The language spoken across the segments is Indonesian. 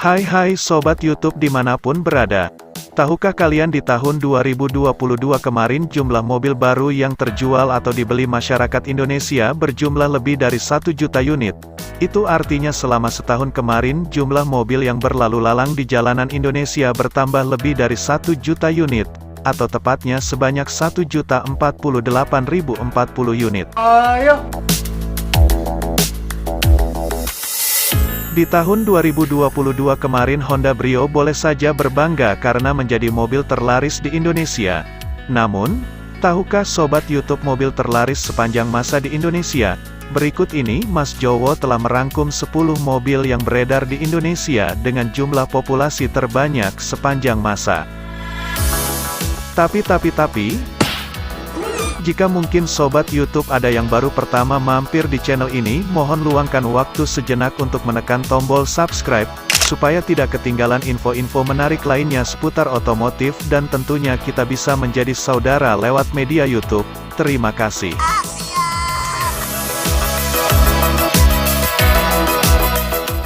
Hai Sobat YouTube dimanapun berada. Tahukah kalian di tahun 2022 kemarin jumlah mobil baru yang terjual atau dibeli masyarakat Indonesia berjumlah lebih dari 1 juta unit. Itu artinya selama setahun kemarin jumlah mobil yang berlalu lalang di jalanan Indonesia bertambah lebih dari 1 juta unit. Atau tepatnya sebanyak 1.048.040 unit. Di tahun 2022 kemarin Honda Brio boleh saja berbangga karena menjadi mobil terlaris di Indonesia. Namun, tahukah Sobat YouTube mobil terlaris sepanjang masa di Indonesia? Berikut ini Mas Jowo telah merangkum 10 mobil yang beredar di Indonesia dengan jumlah populasi terbanyak sepanjang masa. Tapi, jika mungkin Sobat YouTube ada yang baru pertama mampir di channel ini, mohon luangkan waktu sejenak untuk menekan tombol subscribe, supaya tidak ketinggalan info-info menarik lainnya seputar otomotif dan tentunya kita bisa menjadi saudara lewat media YouTube. Terima kasih.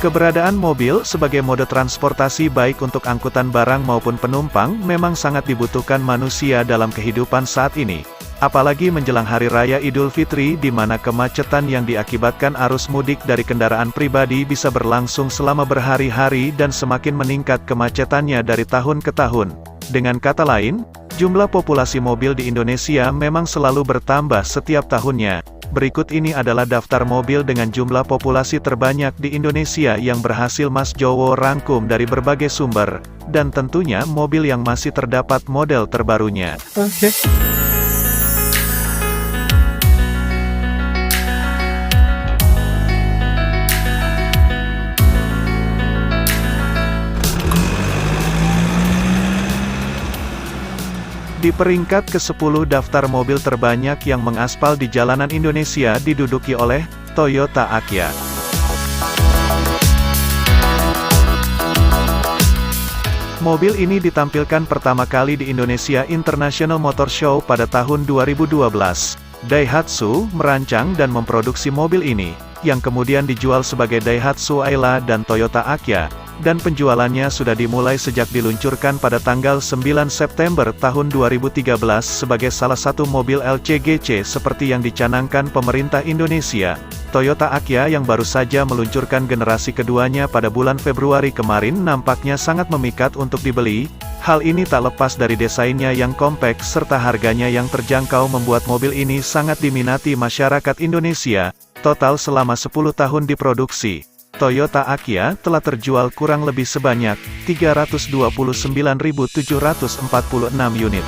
Keberadaan mobil sebagai mode transportasi baik untuk angkutan barang maupun penumpang memang sangat dibutuhkan manusia dalam kehidupan saat ini. Apalagi menjelang Hari Raya Idul Fitri di mana kemacetan yang diakibatkan arus mudik dari kendaraan pribadi bisa berlangsung selama berhari-hari dan semakin meningkat kemacetannya dari tahun ke tahun. Dengan kata lain, jumlah populasi mobil di Indonesia memang selalu bertambah setiap tahunnya. Berikut ini adalah daftar mobil dengan jumlah populasi terbanyak di Indonesia yang berhasil Mas Jowo rangkum dari berbagai sumber, dan tentunya mobil yang masih terdapat model terbarunya. Di peringkat ke-10 daftar mobil terbanyak yang mengaspal di jalanan Indonesia diduduki oleh Toyota Agya. Mobil ini ditampilkan pertama kali di Indonesia International Motor Show pada tahun 2012. Daihatsu merancang dan memproduksi mobil ini, yang kemudian dijual sebagai Daihatsu Ayla dan Toyota Agya. Dan penjualannya sudah dimulai sejak diluncurkan pada tanggal 9 September tahun 2013 sebagai salah satu mobil LCGC seperti yang dicanangkan pemerintah Indonesia. Toyota Agya yang baru saja meluncurkan generasi keduanya pada bulan Februari kemarin nampaknya sangat memikat untuk dibeli. Hal ini tak lepas dari desainnya yang kompak serta harganya yang terjangkau membuat mobil ini sangat diminati masyarakat Indonesia. Total selama 10 tahun diproduksi, Toyota Agya telah terjual kurang lebih sebanyak 329.746 unit.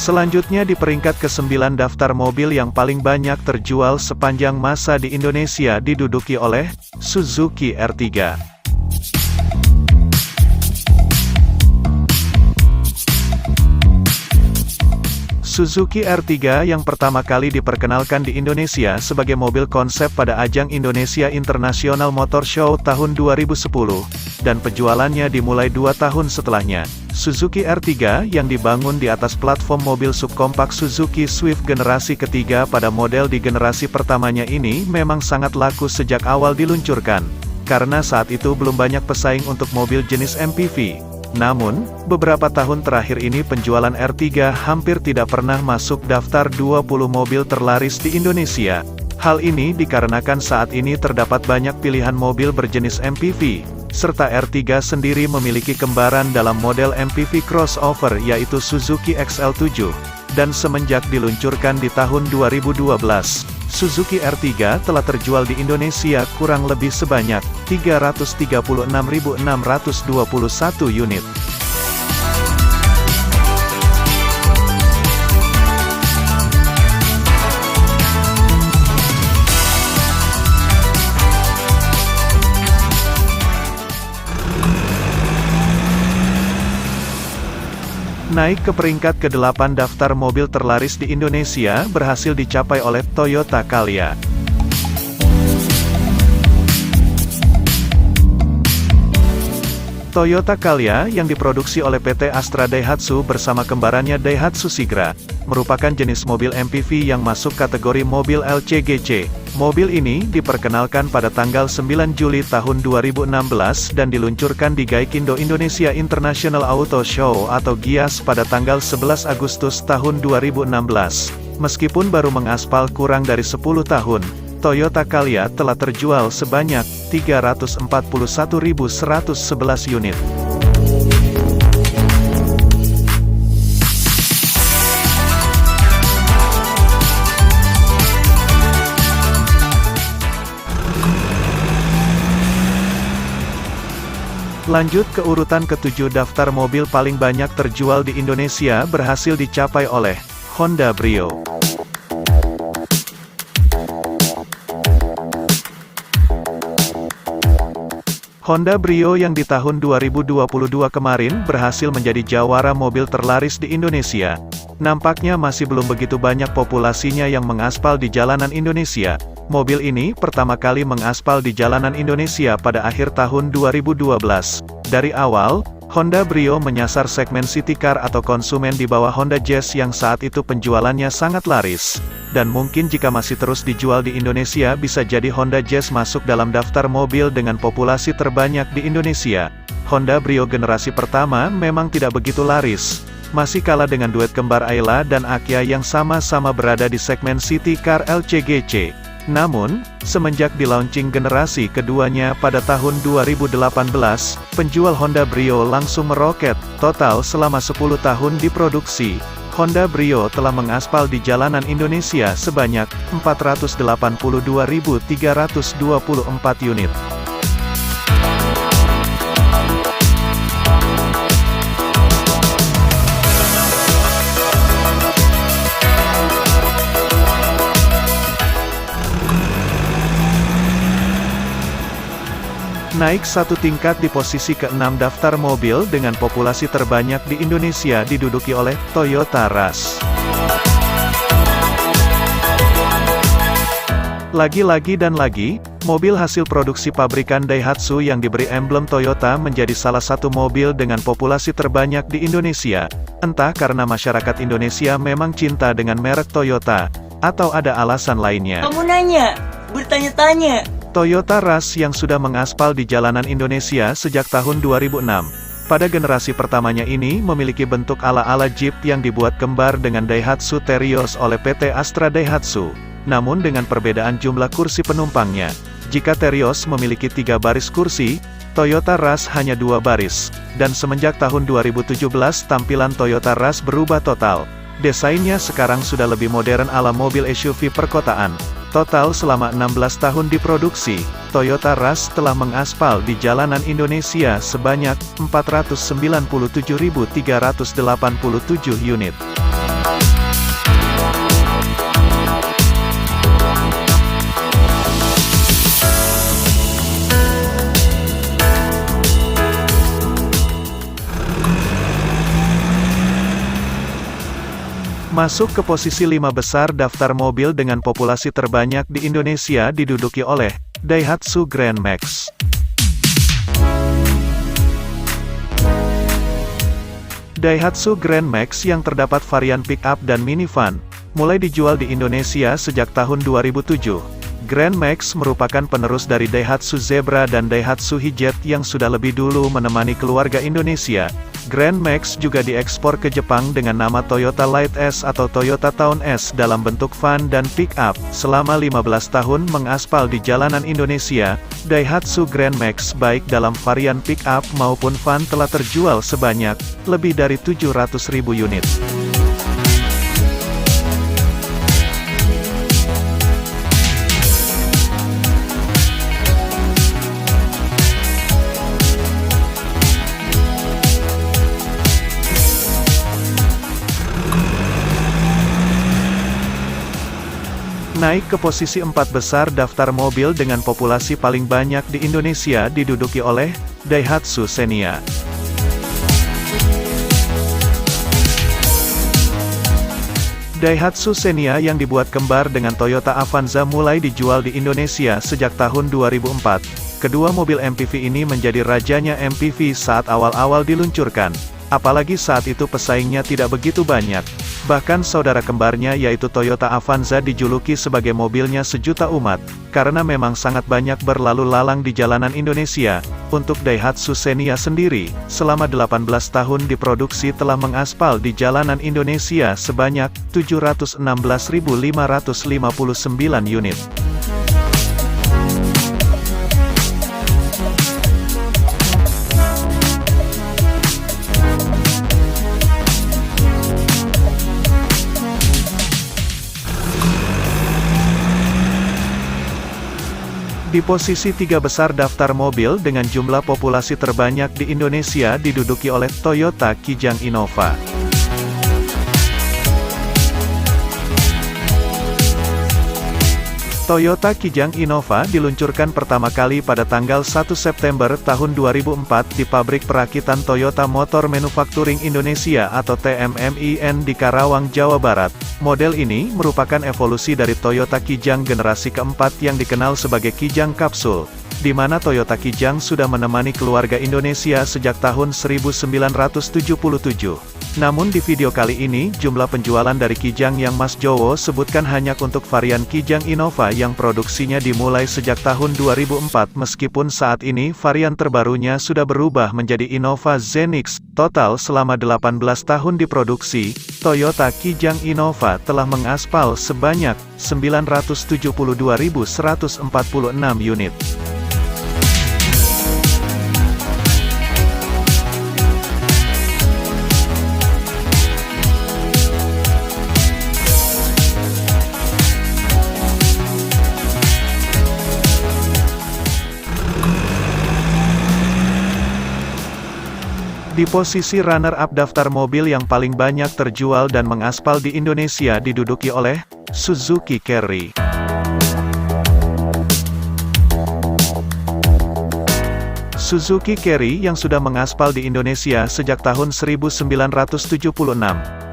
Selanjutnya di peringkat ke-9 daftar mobil yang paling banyak terjual sepanjang masa di Indonesia diduduki oleh Suzuki R3. Suzuki R3 yang pertama kali diperkenalkan di Indonesia sebagai mobil konsep pada ajang Indonesia International Motor Show tahun 2010, dan penjualannya dimulai 2 tahun setelahnya. Suzuki R3 yang dibangun di atas platform mobil subkompak Suzuki Swift generasi ketiga pada model di generasi pertamanya ini memang sangat laku sejak awal diluncurkan, karena saat itu belum banyak pesaing untuk mobil jenis MPV. Namun, beberapa tahun terakhir ini penjualan R3 hampir tidak pernah masuk daftar 20 mobil terlaris di Indonesia. Hal ini dikarenakan saat ini terdapat banyak pilihan mobil berjenis MPV, serta R3 sendiri memiliki kembaran dalam model MPV crossover yaitu Suzuki XL7. Dan semenjak diluncurkan di tahun 2012, Suzuki R3 telah terjual di Indonesia kurang lebih sebanyak 336.621 unit. Naik ke peringkat ke-8 daftar mobil terlaris di Indonesia berhasil dicapai oleh Toyota Calya. Toyota Calya yang diproduksi oleh PT Astra Daihatsu bersama kembarannya Daihatsu Sigra, merupakan jenis mobil MPV yang masuk kategori mobil LCGC. Mobil ini diperkenalkan pada tanggal 9 Juli tahun 2016 dan diluncurkan di Gaikindo Indonesia International Auto Show atau GIAS pada tanggal 11 Agustus tahun 2016. Meskipun baru mengaspal kurang dari 10 tahun, Toyota Calya telah terjual sebanyak 341.111 unit. Lanjut ke urutan ke-7, daftar mobil paling banyak terjual di Indonesia berhasil dicapai oleh Honda Brio. Honda Brio yang di tahun 2022 kemarin berhasil menjadi jawara mobil terlaris di Indonesia, nampaknya masih belum begitu banyak populasinya yang mengaspal di jalanan Indonesia. Mobil ini pertama kali mengaspal di jalanan Indonesia pada akhir tahun 2012. Dari awal, Honda Brio menyasar segmen city car atau konsumen di bawah Honda Jazz yang saat itu penjualannya sangat laris. Dan mungkin jika masih terus dijual di Indonesia bisa jadi Honda Jazz masuk dalam daftar mobil dengan populasi terbanyak di Indonesia. Honda Brio generasi pertama memang tidak begitu laris, masih kalah dengan duet kembar Ayla dan Akia yang sama-sama berada di segmen city car LCGC. Namun, semenjak di-launching generasi keduanya pada tahun 2018, penjual Honda Brio langsung meroket. Total selama 10 tahun diproduksi, Honda Brio telah mengaspal di jalanan Indonesia sebanyak 482.324 unit. Naik satu tingkat di posisi ke-6 daftar mobil dengan populasi terbanyak di Indonesia diduduki oleh Toyota Rush. Lagi-lagi dan lagi, mobil hasil produksi pabrikan Daihatsu yang diberi emblem Toyota menjadi salah satu mobil dengan populasi terbanyak di Indonesia. Entah karena masyarakat Indonesia memang cinta dengan merek Toyota, atau ada alasan lainnya. Kamu nanya, bertanya-tanya. Toyota Rush yang sudah mengaspal di jalanan Indonesia sejak tahun 2006. Pada generasi pertamanya ini memiliki bentuk ala-ala Jeep yang dibuat kembar dengan Daihatsu Terios oleh PT Astra Daihatsu. Namun dengan perbedaan jumlah kursi penumpangnya. Jika Terios memiliki 3 baris kursi, Toyota Rush hanya 2 baris. Dan semenjak tahun 2017 tampilan Toyota Rush berubah total. Desainnya sekarang sudah lebih modern ala mobil SUV perkotaan. Total selama 16 tahun diproduksi, Toyota Rush telah mengaspal di jalanan Indonesia sebanyak 497.387 unit. Masuk ke posisi 5 besar daftar mobil dengan populasi terbanyak di Indonesia diduduki oleh Daihatsu Grand Max. Daihatsu Grand Max yang terdapat varian pick-up dan minivan, mulai dijual di Indonesia sejak tahun 2007. Grand Max merupakan penerus dari Daihatsu Zebra dan Daihatsu Hijet yang sudah lebih dulu menemani keluarga Indonesia. Grand Max juga diekspor ke Jepang dengan nama Toyota Light S atau Toyota Town S dalam bentuk van dan pick-up. Selama 15 tahun mengaspal di jalanan Indonesia, Daihatsu Grand Max baik dalam varian pick-up maupun van telah terjual sebanyak lebih dari 700.000 unit. Naik ke posisi 4 besar daftar mobil dengan populasi paling banyak di Indonesia diduduki oleh Daihatsu Xenia. Daihatsu Xenia yang dibuat kembar dengan Toyota Avanza mulai dijual di Indonesia sejak tahun 2004. Kedua mobil MPV ini menjadi rajanya MPV saat awal-awal diluncurkan. Apalagi saat itu pesaingnya tidak begitu banyak. Bahkan saudara kembarnya yaitu Toyota Avanza dijuluki sebagai mobilnya sejuta umat, karena memang sangat banyak berlalu lalang di jalanan Indonesia. Untuk Daihatsu Xenia sendiri, selama 18 tahun diproduksi telah mengaspal di jalanan Indonesia sebanyak 716.559 unit. Di posisi 3 besar daftar mobil dengan jumlah populasi terbanyak di Indonesia diduduki oleh Toyota Kijang Innova. Toyota Kijang Innova diluncurkan pertama kali pada tanggal 1 September tahun 2004 di pabrik perakitan Toyota Motor Manufacturing Indonesia atau TMMIN di Karawang, Jawa Barat. Model ini merupakan evolusi dari Toyota Kijang generasi keempat yang dikenal sebagai Kijang Kapsul, di mana Toyota Kijang sudah menemani keluarga Indonesia sejak tahun 1977. Namun di video kali ini, jumlah penjualan dari Kijang yang Mas Jowo sebutkan hanya untuk varian Kijang Innova yang produksinya dimulai sejak tahun 2004 meskipun saat ini varian terbarunya sudah berubah menjadi Innova Zenix. Total selama 18 tahun diproduksi, Toyota Kijang Innova telah mengaspal sebanyak 972.146 unit. Di posisi runner-up daftar mobil yang paling banyak terjual dan mengaspal di Indonesia diduduki oleh Suzuki Carry. Suzuki Carry yang sudah mengaspal di Indonesia sejak tahun 1976,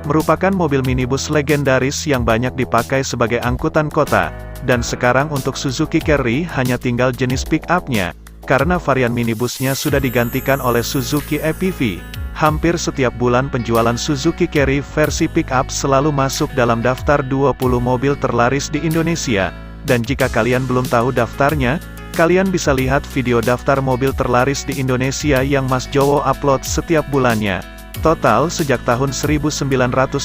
merupakan mobil minibus legendaris yang banyak dipakai sebagai angkutan kota, dan sekarang untuk Suzuki Carry hanya tinggal jenis pick-up-nya. Karena varian minibusnya sudah digantikan oleh Suzuki EPV, hampir setiap bulan penjualan Suzuki Carry versi pick-up selalu masuk dalam daftar 20 mobil terlaris di Indonesia, dan jika kalian belum tahu daftarnya, kalian bisa lihat video daftar mobil terlaris di Indonesia yang Mas Jowo upload setiap bulannya. Total sejak tahun 1976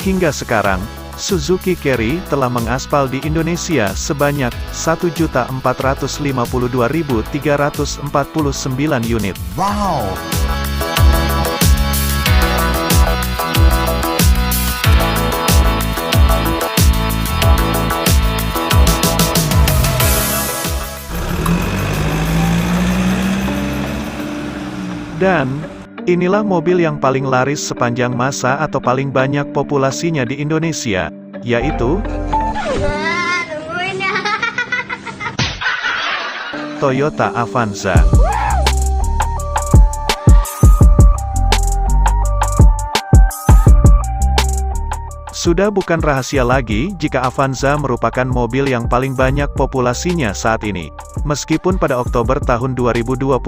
hingga sekarang, Suzuki Carry telah mengaspal di Indonesia sebanyak 1.452.349 unit. Wow! Dan inilah mobil yang paling laris sepanjang masa atau paling banyak populasinya di Indonesia, yaitu Toyota Avanza. Sudah bukan rahasia lagi jika Avanza merupakan mobil yang paling banyak populasinya saat ini. Meskipun pada Oktober tahun 2021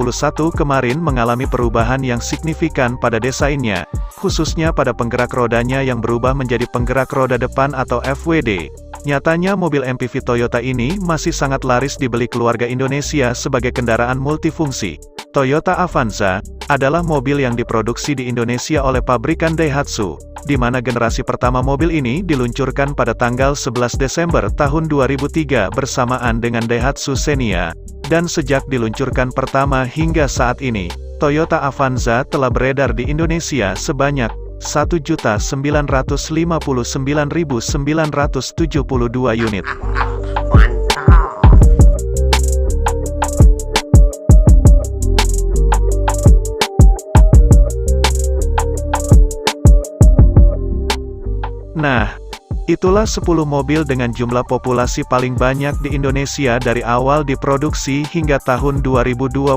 kemarin mengalami perubahan yang signifikan pada desainnya, khususnya pada penggerak rodanya yang berubah menjadi penggerak roda depan atau FWD. Nyatanya mobil MPV Toyota ini masih sangat laris dibeli keluarga Indonesia sebagai kendaraan multifungsi. Toyota Avanza adalah mobil yang diproduksi di Indonesia oleh pabrikan Daihatsu, di mana generasi pertama mobil ini diluncurkan pada tanggal 11 Desember tahun 2003 bersamaan dengan Daihatsu Xenia. Dan sejak diluncurkan pertama hingga saat ini, Toyota Avanza telah beredar di Indonesia sebanyak 1.959.972 unit. Nah, itulah 10 mobil dengan jumlah populasi paling banyak di Indonesia dari awal diproduksi hingga tahun 2022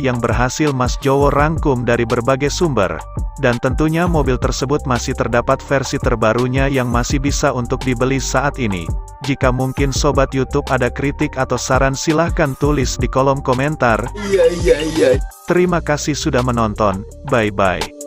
yang berhasil Mas Jowo rangkum dari berbagai sumber. Dan tentunya mobil tersebut masih terdapat versi terbarunya yang masih bisa untuk dibeli saat ini. Jika mungkin Sobat YouTube ada kritik atau saran silahkan tulis di kolom komentar. Iya. Terima kasih sudah menonton, bye-bye.